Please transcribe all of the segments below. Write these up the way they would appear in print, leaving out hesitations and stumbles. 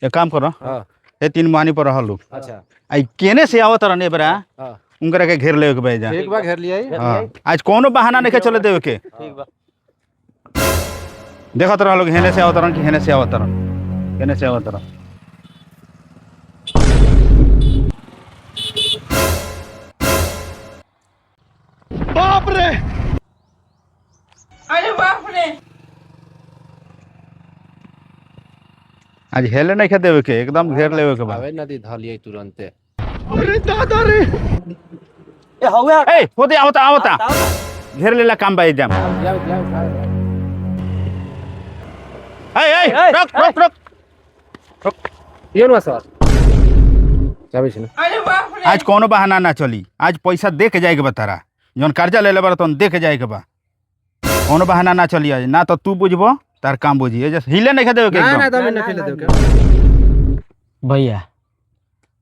एक काम करो हाँ ये 3 बानी पर रहलू अच्छा आई केने से आवत रहने बरा हाँ उनकरा के घेर ले के भाई जा ठीक बा घेर लिया हां आज कोनो बहाना नहीं चले देवे के ठीक बा देखत रह लोग हेने से आवत रहन कि हेने से आवत रहन केने से आवत रहन बाप रे अरे बाप रे आज हेले नहीं खे देवे के एकदम घेर लेवे के बा आवे नदी धा लिया तुरंते अरे दादा रे ए हौवे ए होते आवता आवता घेर लेला काम बाई जाम ए रुक रुक रुक रुक ये ना सर चाबी से अरे बाप रे आज कोनो बहाना ना चली आज पैसा दे के जाए के बतारा जौन कर्जा ले ले बार तौन दे के जाए के बा कोनो बहाना ना चली आज ना तो तू बुझबो तार काम बुझी ए जैसे हिले नहीं खे देवे के ना ना एकदम दम न खेले देव के भैया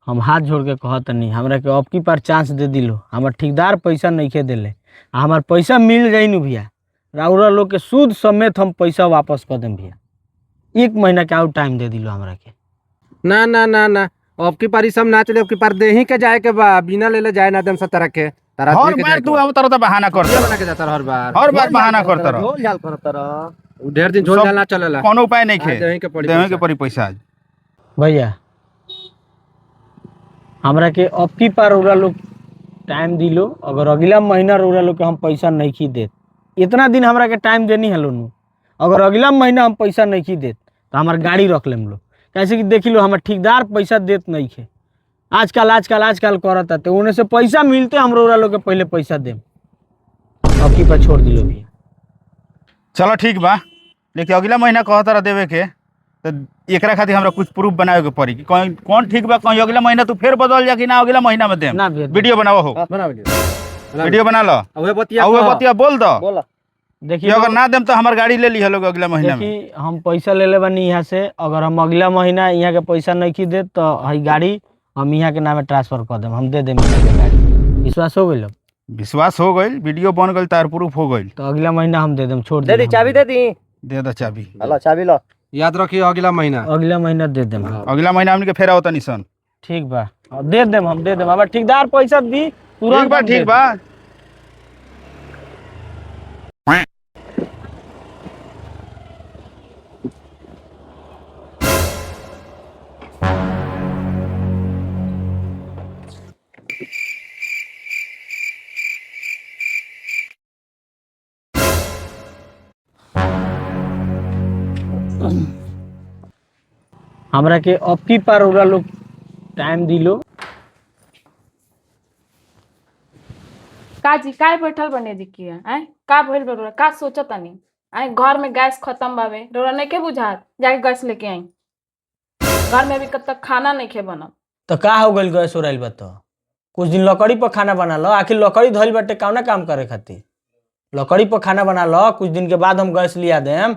हम हाथ जोड़ के कहत नहीं हमरा के अब की बार चांस दे दिलो हमर ठेकेदार पैसा नहीं खे देले हमार पैसा मिल जाई नु भैया राउरा लोग के सूद समेत हम पैसा वापस कर देम भैया 1 महीना के और टाइम दे दिलो हमरा के ना ना ना ना अब की पारी सब ना चले अब की पार दे ही के जाए के बा बिना लेले जाए ना दम सब तरह के तारा हर बार तू आवत रह बहाना कर बना के जाता हर बार बहाना करता रह झोल झाल करत रह ढेर दिन झोल झाल ना चलेला कोनो उपाय नहीं खे देही के पड़ी देवे के पड़ी पैसा आज भैया हमरा के अब की बार रउरा लोग टाइम दिलो अगर अगला महीना रउरा लोग के हम पैसा नहीं खी देत इतना दिन हमरा के टाइम देनी है लोनु अगर अगला महीना हम पैसा नहीं खी देत तो हमार गाड़ी रख लेम लो कैसे कि देखी लो हमार ठेकेदार पैसा देत नहीं खे आजकल करता तो उन्हें से पैसा मिलते हम रउरा लोग के पहले पैसा देम अब की बार छोड़ दिलो भैया चलो ठीक बा लेकिन अगला महीना कहता रह देवे के तो एकरा खातिर हमरा कुछ प्रूफ बनावे के पड़ी कि कौन ठीक बा कहीं अगला महीना तू फिर बदल जा कि ना अगला महीना में देम ना भैया वीडियो बनाओ हो बना वीडियो बना लो ओए बतिया और वो बतिया बोल दो बोला कि देखिए अगर ना देम तो हमार गाड़ी ले ली लोग अगला महीना में देखी हम पैसा ले ले बानी यहाँ से अगर हम अगला महीना यहाँ के पैसा नहीं की दे तो हई गाड़ी हम यहाँ के नामे ट्रांसफर कर देम हम दे देम यहाँ के गाड़ी विश्वास हो गइल विश्वास हो गइल वीडियो बन गइल तार प्रूफ हो गइल तो अगला महीना हम दे देम छोड़ दे दी चाबी दे दी दे दो चाबी हेलो चाबी लो याद रखियो अगला महीना अगला महीना दे देम अगला महीना हमनी के फेरा होता निशन ठीक बा दे देम हम दे देम अब ठेकेदार पैसा दी तुरंत हम दे ठीक बा हमरा के अब की बार रउरा लोग टाइम दिलो का जी काय बैठल बने जी किया आय का भइल बरोरा का सोचतानी आय घर में गैस खत्म बावे रोरा नहीं के बुझात जाके गैस लेके आई घर में अभी कब तक खाना नहीं खे बनल तो का हो गइल गैस उड़ाइल बा तो कुछ दिन लकड़ी पर खाना बना लो आखिर लकड़ी धइल बाटे कौना काम करे खातिर लकड़ी पर खाना बना लो कुछ दिन के बाद हम गैस लिया देम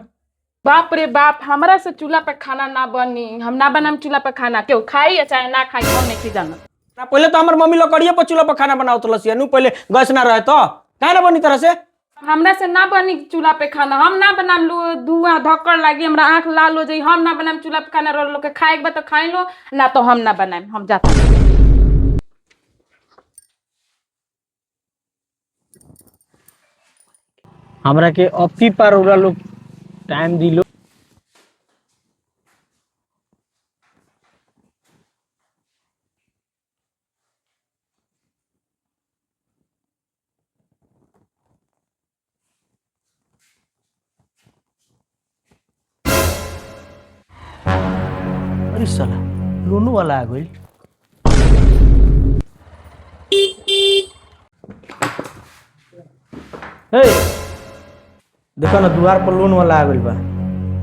बाप रे बाप हमरा से चूल्हा पे खाना ना बनी हम ना बनाम चूल्हा पे खाना केहू खाई या चाहे ना खाई हम नहीं जाना ना पहले तो हमार मम्मी लकड़िए पर चूल्हा पर खाना बनावत लसिया नु पहले गैस ना रहे तो काहे ना बनी तरह से हमरा से ना बनी चूल्हा पे खाना हम ना बनाम लो धुआं धक्कड़ लागी हमरा आंख लाल हो जाई हम ना बनाम चूल्हा पे खाना लोग के खाए के बा तो खाई लो ना तो हम ना बनाएम हम जाता हमरा के अब की बार रउरा लोग टाइम दिलो अरे साला लोनू वाला आ गइल हे देखो ना द्वार पर लोन वाला आ गइल बा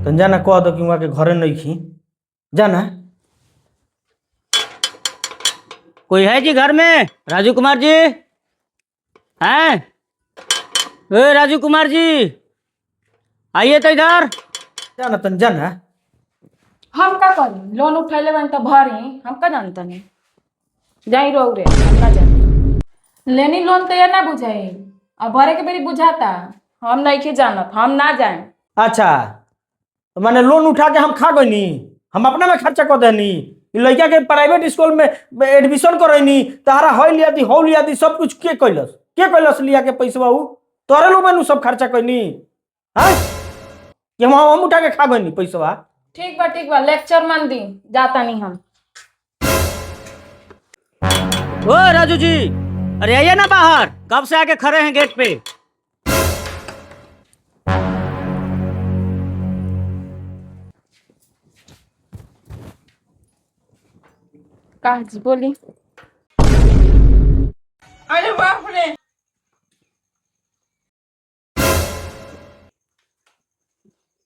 तन जाना कह दो कि वहाँ के घरे नहीं खी जाना कोई है जी घर में राजू कुमार जी हैं ए राजू कुमार जी आइए तो इधर जाना तन जाना हम का करी लोन उठैले बन तो भरी हम का जानता नहीं जाई रो रे हम ना जान लेनी लोन तो ये ना बुझाई अब भरे के बेरी बुझाता हम नहीं के जानत हम ना जाए अच्छा तो मैंने लोन उठा के हम खा गई नी हम अपना में खर्चा कर देनी लड़का के प्राइवेट स्कूल में एडमिशन करैनी तहरा हो लिया दी हो लिया दी सब कुछ के कैलस लिया के पैसा उ तोरे लोग में सब खर्चा कैनी हाँ कि हम उठा के खा गनी पैसा। ठीक बा लेक्चर मान दी जाता नहीं हम। ओ राजू जी, अरे आइए ना बाहर, कब से आके खड़े हैं गेट पे। का जी बोली। अरे बाप रे,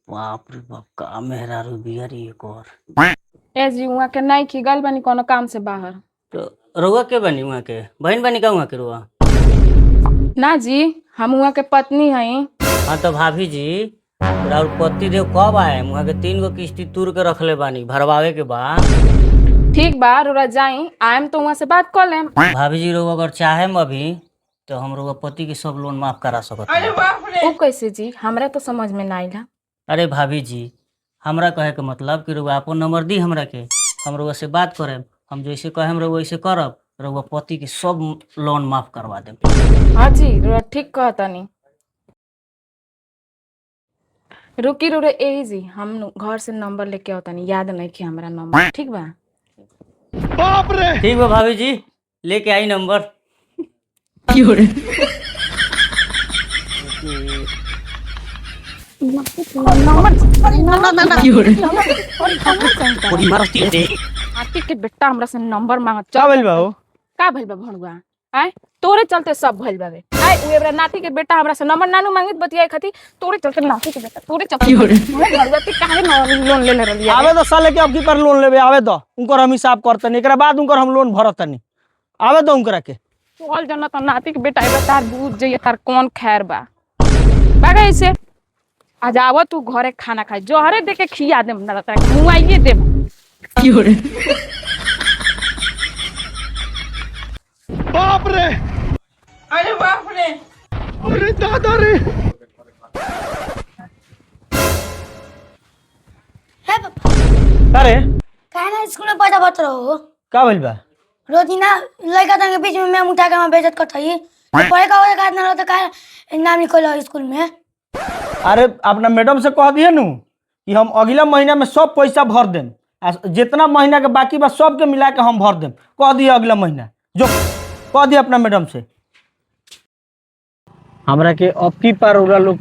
बाप रे बाप, का मेहरारू बिहारी एक और। ए जी वहाँ के नहीं की गल बनी कोनो काम से बाहर। तो रुआ के बनी वहाँ के बहन बनी का वहाँ के रुआ। ना जी हम वहाँ के पत्नी हई। हाँ तो भाभी जी और पति देव कब आए, वहाँ के 3 गो किस्ती तुर के रखले बानी भरवावे के बाद। ठीक बा रोरा जाई, आयम तो वहाँ से बात कर लेम। भाभी जी रुआ अगर चाहे अभी तो हम रुआ पति के सब लोन माफ करा सकते हैं। वो कैसे जी, हमरा तो समझ में ना आइला। अरे भाभी जी हमरा कहे के मतलब कि रुआ अपन नंबर दी हमरा के, हम रुआ से बात करें, हम जैसे कहें रुआ वैसे करब, रुआ पति के सब लोन माफ करवा दें। हाँ जी रोरा ठीक कहता नहीं। रुकी रोरा यही जी, हम घर से नंबर लेके आवता नहीं, याद नहीं कि हमारा नंबर। ठीक बा ठीक बा भाभी जी, लेके आई नंबर। आती के बेटा हमरा से नंबर मांगत का भइल बा हो? का भइल बा भणुआ आय तोरे चलते सब भइल बावे। आय उएबरा नाती के बेटा हमरा से नंबर नानू मांगित बतियाए खाती, तोरे चलते नाती के बेटा तोरे चलते भणुआ ती काहे लोन ले रहली है। आवे तो साले के अब की पर लोन लेबे आवे तो उनकर हम हिसाब करतनी एकरा बाद उनकर हम लोन भरतनी आवे तो उनकरा के चल जना त नाती के बेटा एबे तार बूझ जइए तार कौन खैर बा बागा ऐसे आज आवत तू घरे खाना खाए जोहरे दे के खिया देम ना तार मुआइए देम। बाप रे, अरे बाप रे, अरे दादा रे। अरे काहे ना स्कूल में पैसा बच रहो का भइल बा? रोजीना लड़का के बीच में मैं उठा के मैं बेइज्जत करथई तो पढ़े का होए का ना रहो तो काहे नाम निकल स्कूल में। अरे अपना मैडम से कह दिए नु कि हम अगला महीना में सब पैसा भर देम, जितना महीना के बाकी बा सब के मिला के हम भर देम। कह दिए अगला महीना जो कह दिए अपना मैडम से। हमरा के अब की पार उरा लोग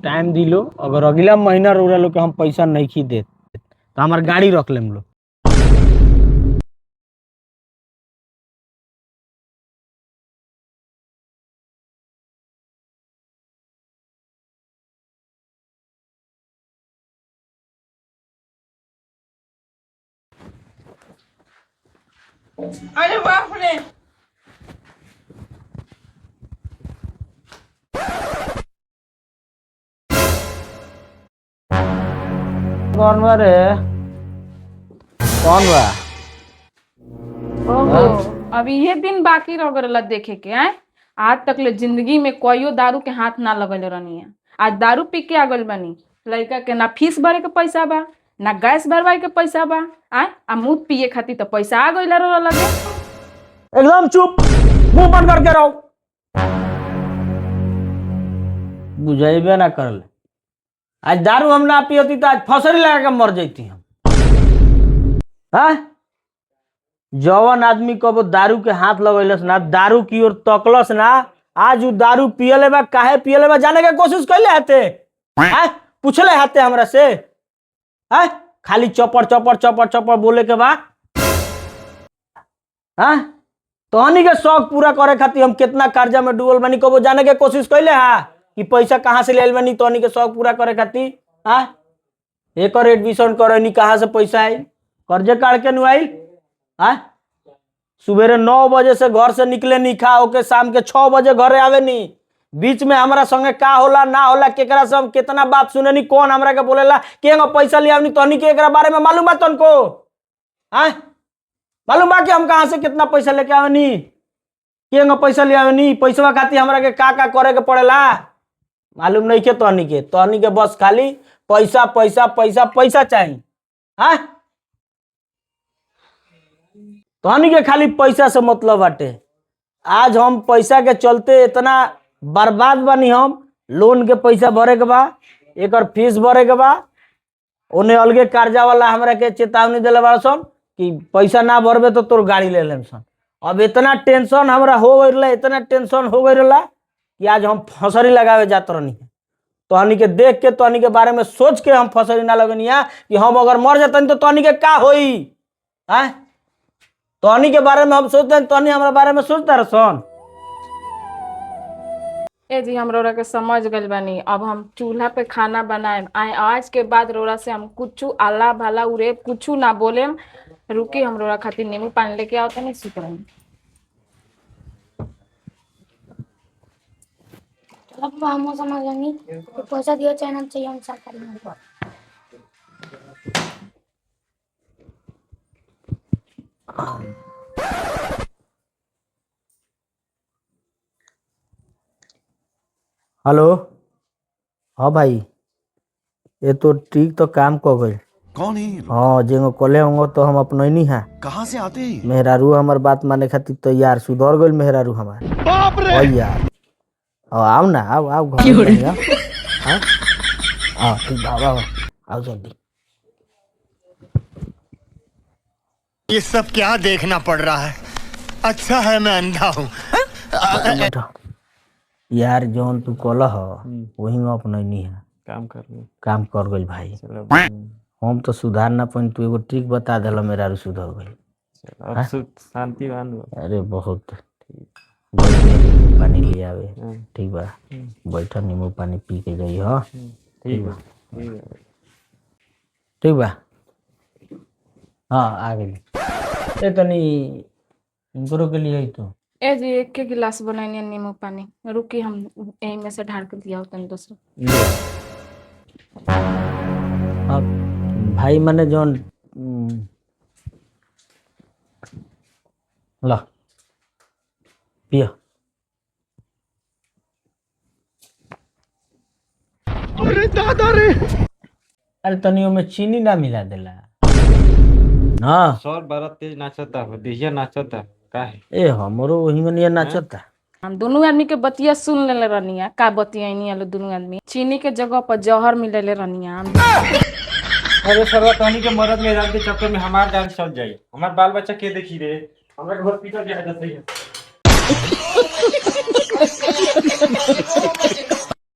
टाइम दिलो, अगर अगला महीना उरा लोग के हम पैसा नहीं खी देत तो हमार गाड़ी रख लेम लोग। अरे बाप रे, कौन बा रे? कौन बा? ओहो अब ये दिन बाकी रह गरला देखे के हैं। आज तक ले जिंदगी में कोइयो दारू के हाथ ना लगल रहनी है, आज दारू पी के आ गइल बनी। लड़का के ना फीस भरे के पैसा बा ना गैस भरवाए के पैसा बा, आय आ मुंह पिए खातिर तो पैसा आ गइल रो लगे। एकदम चुप, मुंह बंद करके रहो। बुझाइबे ना करले, आज दारू हम ना पियती तो आज फसरी लगा के मर जैती हम। हाँ जवन आदमी कबो दारू के हाथ लगैलस ना, दारू की ओर तकलस ना, आज उ दारू पियले बा काहे पियले बा जाने के कोशिश कैले हते। हाँ पूछले हते हमरा से। हाँ खाली चपड़ चपड़ चपड़ चपड़ बोले के बा। हाँ तोहनी के शौक पूरा करे खातिर हम कितना कर्जा में डूबल बानी, कबो जाने के कोशिश कैले हा कि पैसा कहाँ से ले बानी तोहनी के शौक पूरा करे खातिर। हाँ एक और एडमिशन करनी कहाँ से पैसा आई, कर्जे काट के नु आई। हाँ सुबेरे 9 बजे से घर से निकले नहीं खा होके शाम के 6 बजे घरे आवे नहीं। बीच में हमारा संगे का होला ना होला केकरा से हम कितना बात सुने नहीं, कौन हमरा के बोलेला केंगा पैसा ले आवनी तोहनी के एकरा बारे में मालूम बा तनको। हाँ मालूम बा कि हम कहाँ से कितना पैसा लेके आवनी, केंगा पैसा ले आवनी, पैसा खातिर हमरा के का करे के पड़ेला मालूम नहीं के तोहनी के। तोहनी के बस खाली पैसा पैसा पैसा पैसा चाहिए। हाँ तहनी के खाली पैसा से मतलब बाटे। आज हम पैसा के चलते इतना बर्बाद बनी, हम लोन के पैसा भरे के बा, एकर फीस भरे के बा, ओने अलगे कर्जा वाला हमरा के चेतावनी दिले बा सन कि पैसा ना भरबे तो तोर गाड़ी ले लेम सन। अब इतना टेंशन हमरा हो गई रहा, इतना टेंशन हो गई रहा कि आज हम फसरी लगावे जात रहनी है। तहनी के देख के, तहनी के बारे में सोच के हम फसरी ना लगनी है कि हम अगर मर जातनी तो तहनी के का होई। हैं तहनी के बारे में हम सोचते हैं, तहनी हमरा बारे में सोचता रसन। ए जी हम रोरा के समझ गइल बानी। अब हम चूल्हा पे खाना बनाएम। आज के बाद रोरा से हम कुछ आला भाला उरेब कुछ ना बोलेम। रुकी हम रोरा खातिर नींबू पानी लेके आओ तनी सुत रही। चलो बाबा हम समझ लेंगे तो पैसा दियो चाहे ना चाहिए हम सरकारी में। हेलो, हाँ भाई, ये तो ठीक तो काम कर गई। कौन है ये लोग? हाँ जेंगो कले होंगे तो हम अपना नहीं है। कहाँ से आते हैं? मेहरारू हमार बात माने खातिर तो यार सुधर गइल मेहरारू हमार। बाप रे ओए यार, आओ ना, आओ आओ घर में आओ। हाँ हाँ ठीक बा, आओ आओ जल्दी। ये सब क्या देखना पड़ रहा है? अच्छा है मैं अंधा हूँ। बैठो। यार जौन तू कल ह वही में अपना नहीं है। काम कर गइल भाई। हम तो सुधार ना पाइन, तू एगो ट्रिक बता देला मेहरारू सुधर गइल। शांतिवान अरे बहुत नींबू पानी ले आवे। ठीक बा, बैठा नींबू पानी पी के गई हो। ठीक बा, ठीक बा। हाँ आ गई। ए तनी इनको के लिए तो ए जी एक के गिलास बनाइए नींबू पानी। रुकी हम यहीं में से ढार के दिया तनी दोस्तों। अब भाई माने जौन ला पिया। अरे दादा रे, अरे तनियो में चीनी ना मिला देला ना। सर बड़ा तेज नाचता है, देखिए नाचता का है। ए हमरो वही में नहीं नाचता। हम दोनों आदमी के बतिया सुन लेले रहनी है। का बतियानी है दोनों आदमी? चीनी के जगह पर जहर मिलेले रहनी है। अरे सरवा तहनी के मरद में जान के चक्कर में हमार जान चल जाई। हमार बाल बच्चा के देखी रे, हमरा के हॉस्पिटल जाए सही है।